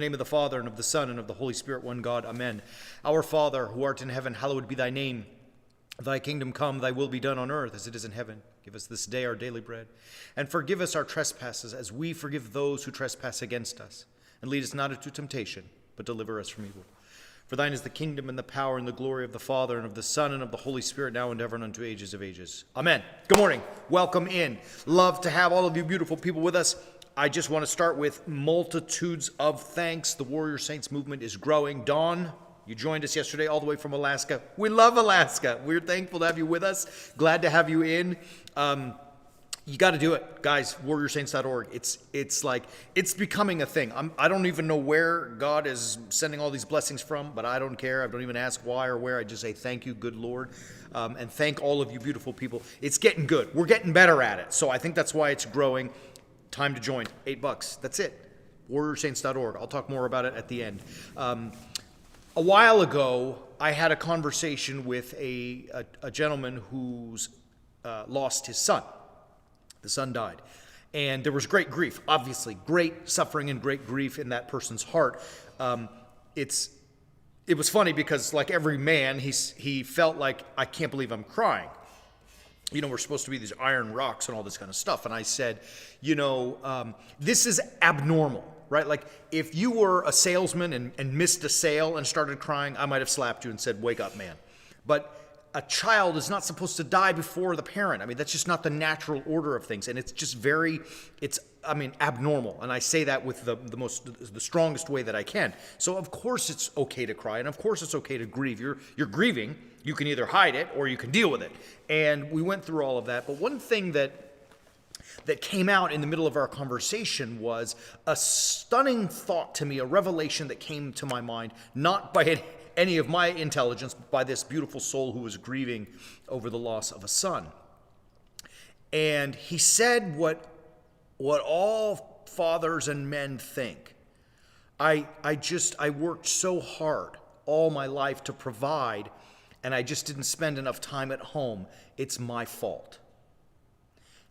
In the name of the Father, and of the Son, and of the Holy Spirit, one God. Amen. Our Father, who art in heaven, hallowed be thy name. Thy kingdom come, thy will be done on earth as it is in heaven. Give us this day our daily bread. And forgive us our trespasses, as we forgive those who trespass against us. And lead us not into temptation, but deliver us from evil. For thine is the kingdom, and the power, and the glory of the Father, and of the Son, and of the Holy Spirit, now and ever, and unto ages of ages. Amen. Good morning. Welcome in. Love to have all of you beautiful people with us. I just want to start with multitudes of thanks. The Warrior Saints movement is growing. Dawn, you joined us yesterday all the way from Alaska. We love Alaska. We're thankful to have you with us. Glad to have you in. You got to do it, guys. WarriorSaints.org. It's becoming a thing. I don't even know where God is sending all these blessings from, but I don't care. I don't even ask why or where. I just say thank you, good Lord, and thank all of you beautiful people. It's getting good. We're getting better at it. So I think that's why it's growing. Time to join. $8. That's it. WarriorSaints.org. I'll talk more about it at the end. A while ago, I had a conversation with a gentleman who's lost his son. The son died. And there was great grief, obviously. Great suffering and great grief in that person's heart. It was funny because, like every man, he felt like, I can't believe I'm crying. You know, we're supposed to be these iron rocks and all this kind of stuff. And I said, this is abnormal, right? Like, if you were a salesman and missed a sale and started crying, I might have slapped you and said, wake up, man. But a child is not supposed to die before the parent. I mean, that's just not the natural order of things. And it's just abnormal. And I say that with the strongest way that I can. So, of course, it's okay to cry. And, of course, it's okay to grieve. You're grieving. You can either hide it or you can deal with it. And we went through all of that. But one thing that came out in the middle of our conversation was a stunning thought to me, a revelation that came to my mind, not by any of my intelligence, but by this beautiful soul who was grieving over the loss of a son. And he said what all fathers and men think. I worked so hard all my life to provide, and I just didn't spend enough time at home. It's my fault.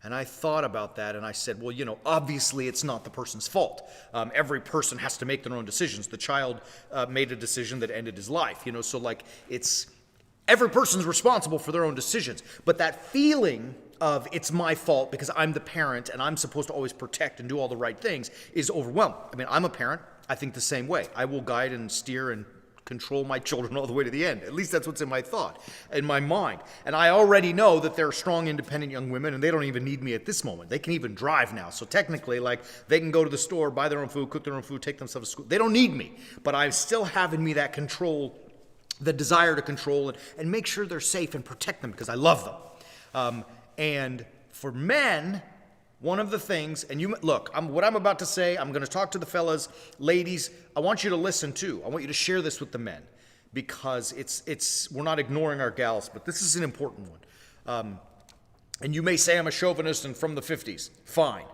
And I thought about that, and I said, well, obviously it's not the person's fault. Every person has to make their own decisions. The child made a decision that ended his life, so it's every person's responsible for their own decisions. But that feeling of it's my fault because I'm the parent and I'm supposed to always protect and do all the right things is overwhelming. I mean, I'm a parent. I think the same way. I will guide and steer and control my children all the way to the end. At least that's what's in my thought, in my mind. And I already know that they're strong, independent young women, and they don't even need me at this moment. They can even drive now. So technically, they can go to the store, buy their own food, cook their own food, take themselves to school. They don't need me. But I still have in me that control, the desire to control and make sure they're safe and protect them because I love them. And for men, one of the things, and what I'm about to say, I'm going to talk to the fellas, ladies. I want you to listen too. I want you to share this with the men because we're not ignoring our gals, but this is an important one. And you may say I'm a chauvinist and from the 50s. Fine.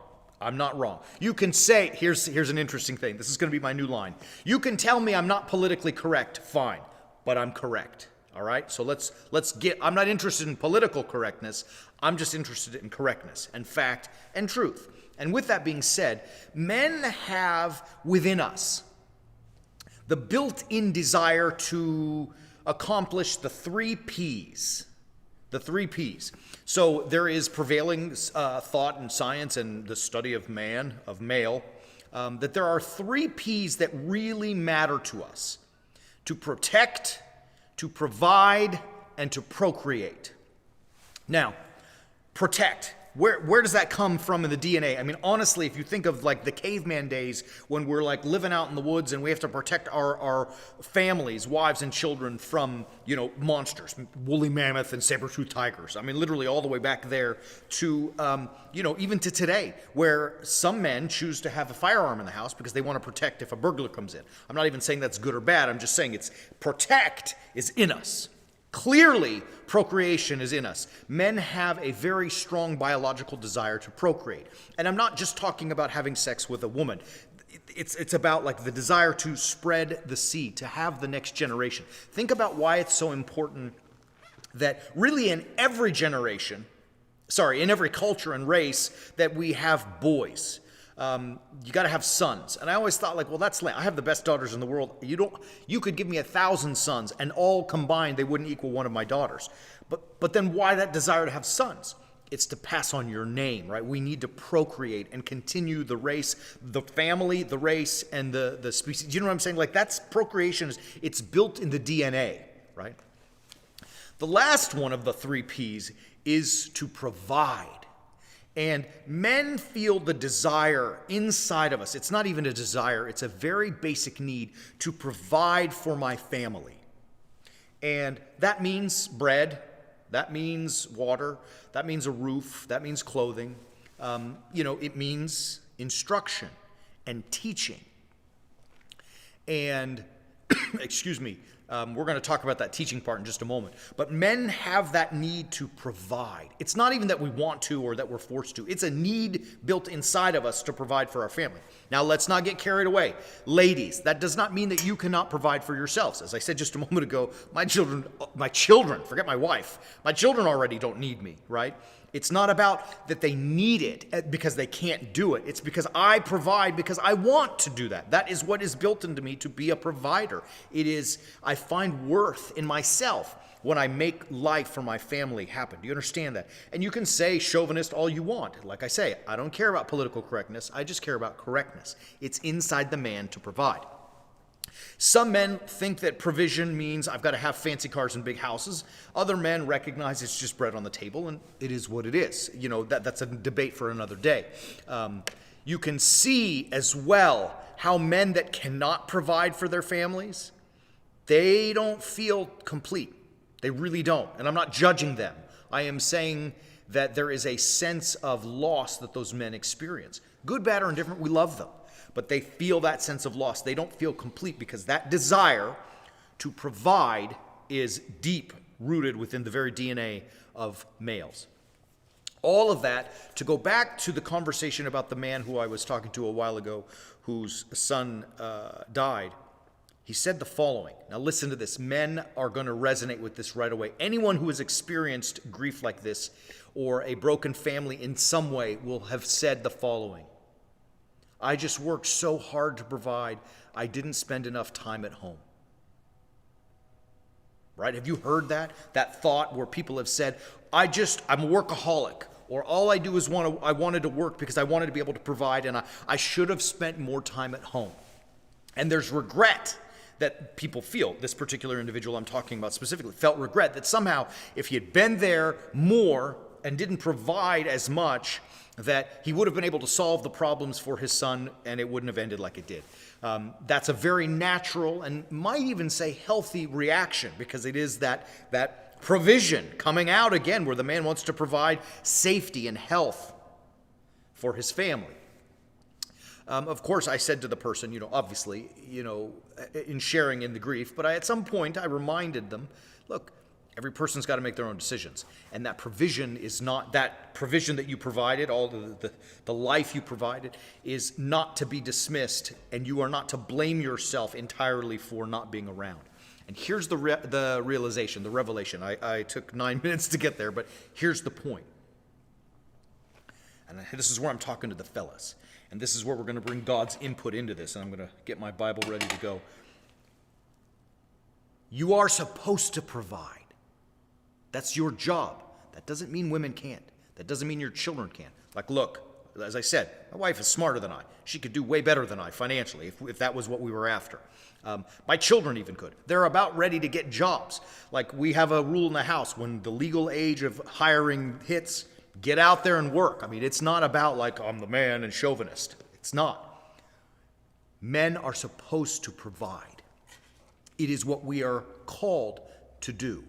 I'm not wrong. You can say, here's an interesting thing. This is going to be my new line. You can tell me I'm not politically correct. Fine. But I'm correct. All right? So I'm not interested in political correctness. I'm just interested in correctness and fact and truth. And with that being said, men have within us the built-in desire to accomplish the 3 Ps. The 3 Ps. So there is prevailing thought in science and the study of male, that there are 3 Ps that really matter to us: to protect, to provide, and to procreate. Now, protect. Where does that come from in the DNA? I mean, honestly, if you think of the caveman days when we're living out in the woods and we have to protect our families, wives and children from, monsters, woolly mammoth and saber-toothed tigers. I mean, literally all the way back there to, even to today, where some men choose to have a firearm in the house because they want to protect if a burglar comes in. I'm not even saying that's good or bad. I'm just saying protect is in us. Clearly, procreation is in us. Men have a very strong biological desire to procreate. And I'm not just talking about having sex with a woman. It's about the desire to spread the seed, to have the next generation. Think about why it's so important that really in every generation, in every culture and race, that we have boys. You got to have sons. And I always thought, like, well, that's lame. I have the best daughters in the world. You could give me 1,000 sons, and all combined, they wouldn't equal one of my daughters. But then why that desire to have sons? It's to pass on your name, right? We need to procreate and continue the race, the family, the race, and the species. You know what I'm saying? Like, that's procreation. It's built in the DNA, right? The last one of the 3 P's is to provide. And men feel the desire inside of us. It's not even a desire. It's a very basic need to provide for my family. And that means bread. That means water. That means a roof. That means clothing. It means instruction and teaching. And, excuse me, we're going to talk about that teaching part in just a moment. But men have that need to provide. It's not even that we want to or that we're forced to. It's a need built inside of us to provide for our family. Now, let's not get carried away. Ladies, that does not mean that you cannot provide for yourselves. As I said just a moment ago, my children, forget my wife, my children already don't need me, right? It's not about that they need it because they can't do it. It's because I provide because I want to do that. That is what is built into me to be a provider. It is, I find worth in myself when I make life for my family happen. Do you understand that? And you can say chauvinist all you want. Like I say, I don't care about political correctness. I just care about correctness. It's inside the man to provide. Some men think that provision means I've got to have fancy cars and big houses. Other men recognize it's just bread on the table, and it is what it is. That's a debate for another day. You can see as well how men that cannot provide for their families, they don't feel complete. They really don't. And I'm not judging them. I am saying that there is a sense of loss that those men experience. Good, bad, or indifferent, we love them. But they feel that sense of loss. They don't feel complete because that desire to provide is deep rooted within the very DNA of males. All of that, to go back to the conversation about the man who I was talking to a while ago, whose son died, he said the following. Now listen to this. Men are going to resonate with this right away. Anyone who has experienced grief like this or a broken family in some way will have said the following. I just worked so hard to provide, I didn't spend enough time at home. Right? Have you heard that? That thought where people have said, I'm a workaholic, or all I do is I wanted to work because I wanted to be able to provide, and I should have spent more time at home. And there's regret that people feel. This particular individual I'm talking about specifically felt regret that somehow if he had been there more and didn't provide as much, that he would have been able to solve the problems for his son and it wouldn't have ended like it did. That's a very natural and might even say healthy reaction because it is that provision coming out again where the man wants to provide safety and health for his family. Of course, I said to the person, obviously, in sharing in the grief, but at some point I reminded them, look, every person's got to make their own decisions. And that provision is not, that provision that you provided, all the life you provided, is not to be dismissed, and you are not to blame yourself entirely for not being around. And here's the realization, the revelation. I took 9 minutes to get there, but here's the point. And this is where I'm talking to the fellas. And this is where we're going to bring God's input into this, and I'm going to get my Bible ready to go. You are supposed to provide. That's your job. That doesn't mean women can't. That doesn't mean your children can't. Like, look, as I said, my wife is smarter than I. She could do way better than I financially if that was what we were after. My children even could. They're about ready to get jobs. Like, we have a rule in the house, when the legal age of hiring hits, get out there and work. I mean, it's not about like, I'm the man and chauvinist. It's not. Men are supposed to provide. It is what we are called to do,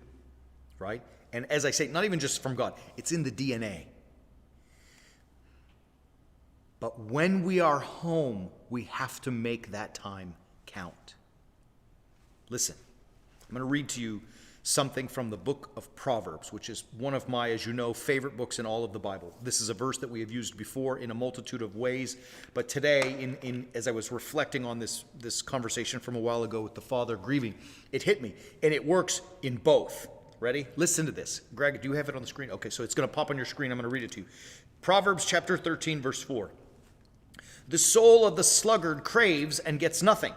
right? And as I say, not even just from God, it's in the DNA. But when we are home, we have to make that time count. Listen, I'm going to read to you something from the book of Proverbs, which is one of my, as you know, favorite books in all of the Bible. This is a verse that we have used before in a multitude of ways, but today, as I was reflecting on this conversation from a while ago with the father grieving, it hit me, and it works in both. Ready? Listen to this. Greg, do you have it on the screen? Okay, so it's going to pop on your screen. I'm going to read it to you. Proverbs chapter 13, verse 4. The soul of the sluggard craves and gets nothing,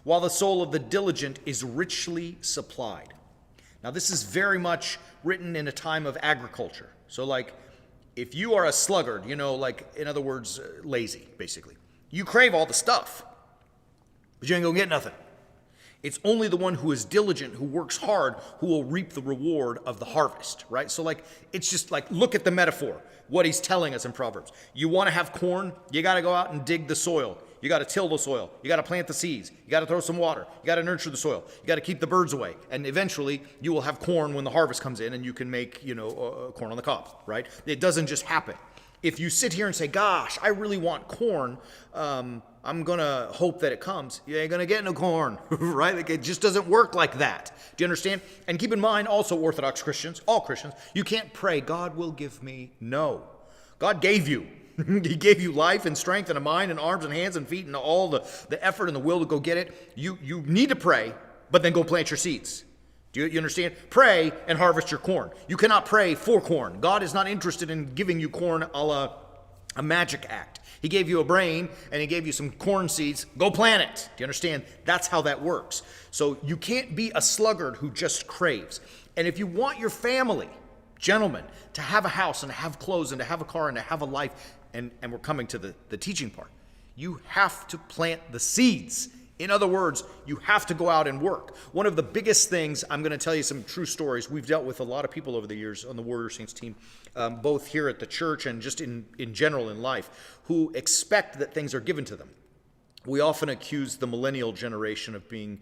while the soul of the diligent is richly supplied. Now, this is very much written in a time of agriculture. So, like, if you are a sluggard, like, in other words, lazy, basically, you crave all the stuff, but you ain't gonna get nothing. It's only the one who is diligent, who works hard, who will reap the reward of the harvest, right? So, like, it's just like, look at the metaphor, what he's telling us in Proverbs. You want to have corn, you got to go out and dig the soil. You got to till the soil. You got to plant the seeds. You got to throw some water. You got to nurture the soil. You got to keep the birds away. And eventually, you will have corn when the harvest comes in, and you can make, corn on the cob, right? It doesn't just happen. If you sit here and say, gosh, I really want corn, I'm going to hope that it comes. You ain't going to get no corn, right? Like, it just doesn't work like that. Do you understand? And keep in mind, also Orthodox Christians, all Christians, you can't pray, God will give me. No. God gave you. He gave you life and strength and a mind and arms and hands and feet and all the effort and the will to go get it. You need to pray, but then go plant your seeds. Do you understand? Pray and harvest your corn. You cannot pray for corn. God is not interested in giving you corn a la a magic act. He gave you a brain and he gave you some corn seeds. Go plant it. Do you understand? That's how that works. So you can't be a sluggard who just craves. And if you want your family, gentlemen, to have a house and to have clothes and to have a car and to have a life, and we're coming to the teaching part, you have to plant the seeds. In other words, you have to go out and work. One of the biggest things, I'm going to tell you some true stories. We've dealt with a lot of people over the years on the Warrior Saints team, both here at the church and just in general in life, who expect that things are given to them. We often accuse the millennial generation of being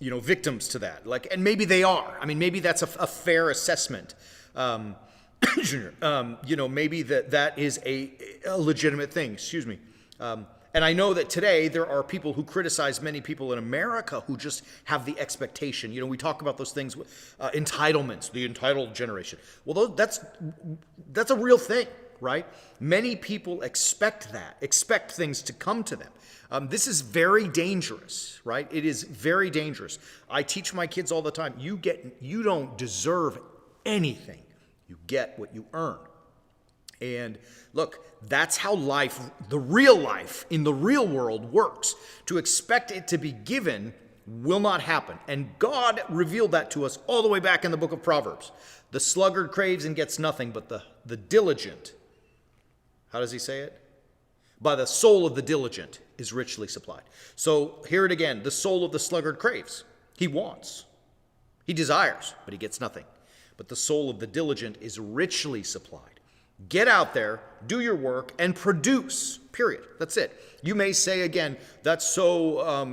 victims to that. And maybe they are. I mean, maybe that's a fair assessment. Junior, maybe that is a legitimate thing. Excuse me. And I know that today there are people who criticize many people in America who just have the expectation. We talk about those things, entitlements, the entitled generation. Well, that's a real thing, right? Many people expect things to come to them. This is very dangerous, right? It is very dangerous. I teach my kids all the time. You don't deserve anything. You get what you earn. And look, that's how life, the real life in the real world works. To expect it to be given will not happen. And God revealed that to us all the way back in the book of Proverbs. The sluggard craves and gets nothing, but the diligent, how does he say it? By the soul of the diligent is richly supplied. So hear it again. The soul of the sluggard craves. He wants. He desires, but he gets nothing. But the soul of the diligent is richly supplied. Get out there, do your work, and produce, period. That's it. You may say again, that's so,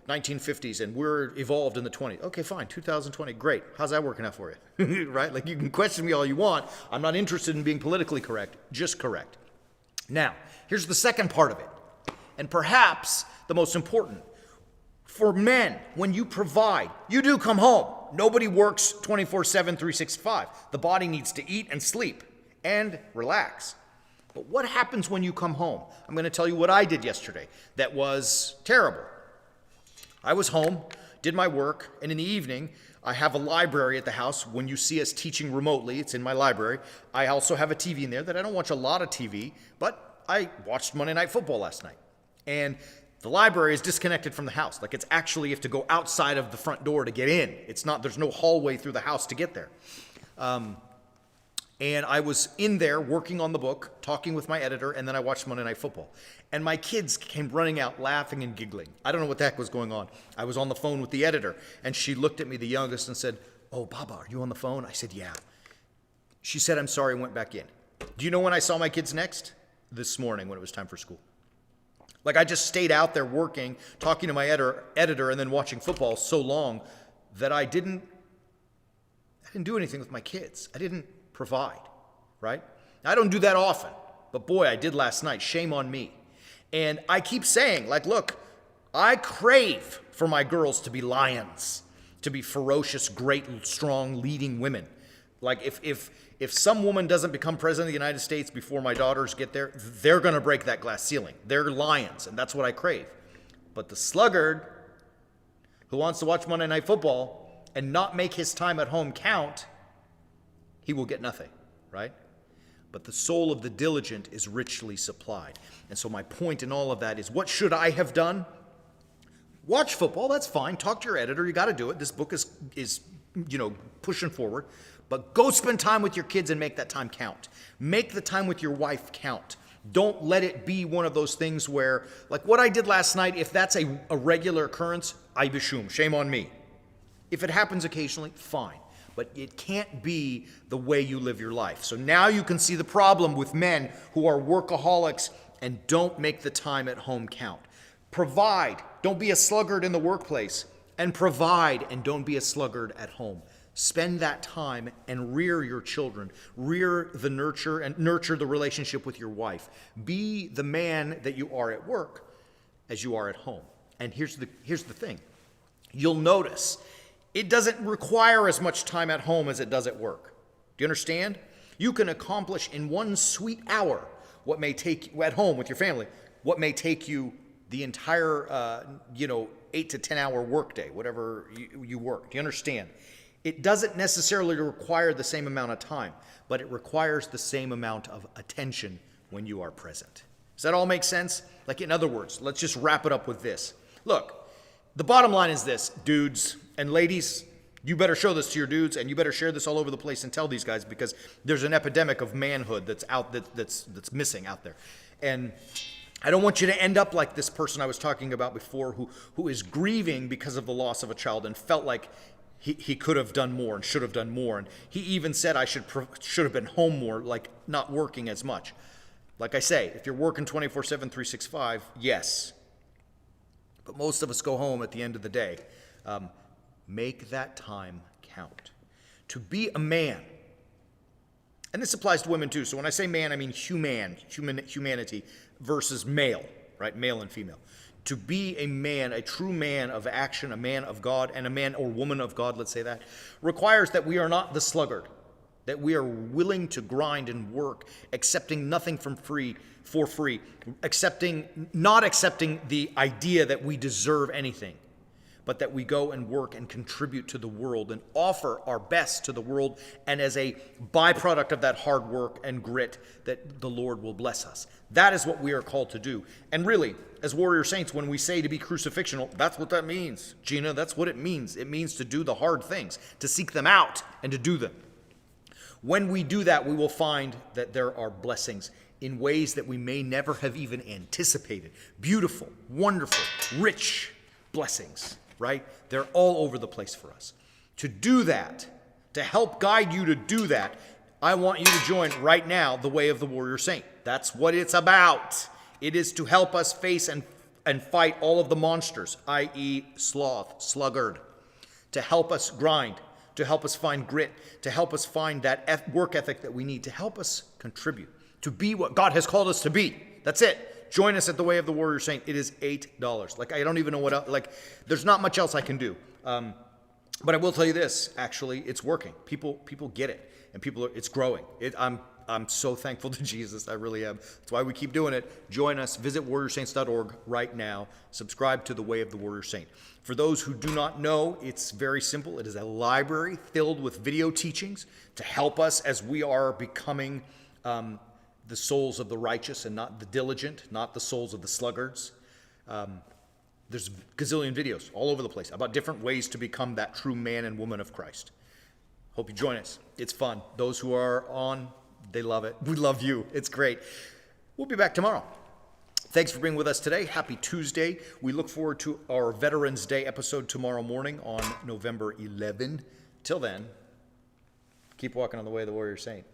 1950s, and we're evolved in the 20s. Okay, fine, 2020, great. How's that working out for you? Right? Like, you can question me all you want. I'm not interested in being politically correct, just correct. Now, here's the second part of it, and perhaps the most important. For men, when you provide, you do come home. Nobody works 24/7, 365. The body needs to eat and sleep and relax. But what happens when you come home? I'm going to tell you what I did yesterday that was terrible. I was home, did my work, and in the evening, I have a library at the house. When you see us teaching remotely, it's in my library. I also have a TV in there that I don't watch a lot of TV, but I watched Monday Night Football last night. And the library is disconnected from the house. Like, it's actually, you have to go outside of the front door to get in. There's no hallway through the house to get there. And I was in there working on the book, talking with my editor, and then I watched Monday Night Football. And my kids came running out laughing and giggling. I don't know what the heck was going on. I was on the phone with the editor, and she looked at me, the youngest, and said, "Oh, Baba, are you on the phone?" I said, "Yeah." She said, "I'm sorry," and went back in. Do you know when I saw my kids next? This morning when it was time for school. Like, I just stayed out there working, talking to my editor, and then watching football so long that I didn't do anything with my kids. I didn't provide, right? I don't do that often, but boy, I did last night. Shame on me. And I keep saying, look, I crave for my girls to be lions, to be ferocious, great, strong, leading women. Like, if some woman doesn't become president of the United States before my daughters get there, they're going to break that glass ceiling. They're lions, and that's what I crave. But the sluggard who wants to watch Monday Night Football and not make his time at home count, he will get nothing, right? but the soul of the diligent is richly supplied. And so my point in all of that is, what should I have done? Watch football, that's fine. Talk to your editor, you got to do it. This book is pushing forward. But go spend time with your kids and make that time count. Make the time with your wife count. Don't let it be one of those things where, like what I did last night, if that's a regular occurrence, I bashum, shame on me. If it happens occasionally, fine. But it can't be the way you live your life. So now you can see the problem with men who are workaholics and don't make the time at home count. Provide. Don't be a sluggard in the workplace. And provide, and don't be a sluggard at home. Spend that time and rear your children. Rear the nurture and nurture the relationship with your wife. Be the man that you are at work as you are at home. And here's the thing. You'll notice it doesn't require as much time at home as it does at work. Do you understand? You can accomplish in one sweet hour what may take you at home with your family, what may take you the entire 8 to 10 hour workday, whatever you work. Do you understand? It doesn't necessarily require the same amount of time, but it requires the same amount of attention when you are present. Does that all make sense? Like, in other words, let's just wrap it up with this. Look, the bottom line is this, dudes and ladies, you better show this to your dudes, and you better share this all over the place and tell these guys, because there's an epidemic of manhood that's missing out there. And I don't want you to end up like this person I was talking about before who is grieving because of the loss of a child and felt like he could have done more and should have done more. And he even said I should have been home more, like not working as much. Like I say, if you're working 24/7, 365, yes. But most of us go home at the end of the day. Make that time count. To be a man, and this applies to women too. So when I say man, I mean humanity versus male, right? Male and female. To be a man, a true man of action, a man of God, and a man or woman of God, let's say that, requires that we are not the sluggard, that we are willing to grind and work, accepting nothing for free, not accepting the idea that we deserve anything, but that we go and work and contribute to the world and offer our best to the world, and as a byproduct of that hard work and grit, that the Lord will bless us. That is what we are called to do. And really, as warrior saints, when we say to be crucifixional, that's what that means. Gina, that's what it means. It means to do the hard things, to seek them out and to do them. When we do that, we will find that there are blessings in ways that we may never have even anticipated. Beautiful, wonderful, rich blessings, right? They're all over the place for us. To do that, to help guide you to do that, I want you to join right now the Way of the Warrior Saint. That's what it's about. It is to help us face and fight all of the monsters, i.e. sloth, sluggard, to help us grind, to help us find grit, to help us find that work ethic that we need, to help us contribute, to be what God has called us to be. That's it. Join us at the Way of the Warrior Saint. It is $8. Like, I don't even know what else, like, there's not much else I can do. But I will tell you this, actually, it's working. People get it, and it's growing. I'm so thankful to Jesus. I really am. That's why we keep doing it. Join us. Visit warriorsaints.org right now. Subscribe to the Way of the Warrior Saint. For those who do not know, it's very simple. It is a library filled with video teachings to help us as we are becoming the souls of the righteous and not the diligent, not the souls of the sluggards. There's a gazillion videos all over the place about different ways to become that true man and woman of Christ. Hope you join us. It's fun. Those who are on, they love it. We love you. It's great. We'll be back tomorrow. Thanks for being with us today. Happy Tuesday. We look forward to our Veterans Day episode tomorrow morning on November 11. Till then, keep walking on the way of the Warrior Saint.